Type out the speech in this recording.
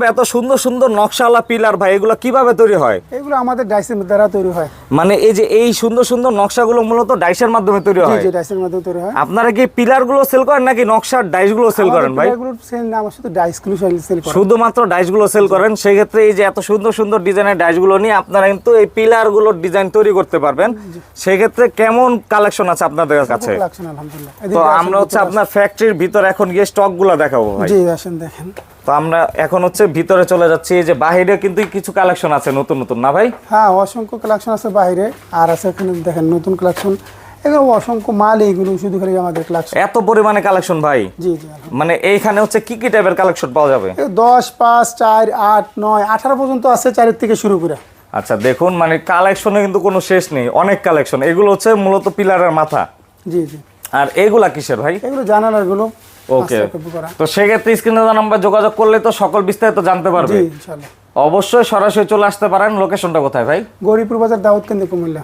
এত সুন্দর সুন্দর নকশাওয়ালা পিলার ভাই এগুলো কিভাবে তৈরি হয়? এগুলো আমাদের ডাইসের দ্বারা তৈরি হয়। মানে এই যে এই সুন্দর সুন্দর নকশাগুলো মূলত ডাইসের মাধ্যমে তৈরি হয়? জি, ডাইসের মাধ্যমে তৈরি হয়। আপনারা কি পিলার গুলো সেল করেন নাকি নকশার ডাইস গুলো সেল করেন ভাই? এগুলো সেল না, আমরা শুধু ডাইস গুলো সেল করি। শুধুমাত্র ডাইস গুলো সেল করেন। সেই ক্ষেত্রে এই যে এত সুন্দর সুন্দর ডিজাইনের ডাইস গুলো নিয়ে আপনারা কিন্তু এই পিলার গুলোর ডিজাইন তৈরি করতে পারবেন। সেই ক্ষেত্রে কেমন কালেকশন আছে আপনাদের কাছে? কালেকশন আলহামদুলিল্লাহ। তো আমরা হচ্ছে আপনার ফ্যাক্টরির ভিতরে এখন গিয়ে স্টক গুলো দেখাবো ভাই। জি আসেন দেখেন। তো আমরা এখন হচ্ছে ভিতরে চলে যাচ্ছি। এই যে বাইরে কিন্তু কিছু কালেকশন আছে নতুন নতুন, না ভাই? হ্যাঁ, অসংখ্য কালেকশন আছে বাইরে, আর আছে এখানে দেখেন নতুন কালেকশন। এগুলো অসংখ্য মাল, এইগুলো শুধু খালি আমাদের কালেকশন। এত পরিমাণে কালেকশন ভাই? জি জি। মানে এইখানে হচ্ছে কি কি টাইপের কালেকশন পাওয়া যাবে? 10, 5, 4, 8, 9, 18 পর্যন্ত আছে, 4 থেকে শুরু করে। আচ্ছা দেখুন, মানে কালেকশনে কিন্তু কোনো শেষ নেই, অনেক কালেকশন। এগুলো হচ্ছে মূলত পিলারের মাথা। জি জি। আর এগুলা কিসের ভাই? এগুলো জানালার গুলো। ওকে। তো সেক্ষেত্রে স্ক্রিনে দেওয়া নাম্বার যোগাযোগ করলে তো সকল বিস্তারিত জানতে পারবে। জি ইনশাআল্লাহ। অবশ্যই সরাসরি চলে আসতে পারেন। লোকেশনটা কোথায় ভাই? গৌরীপুর বাজার, দাউদকান্দি, কুমিল্লা।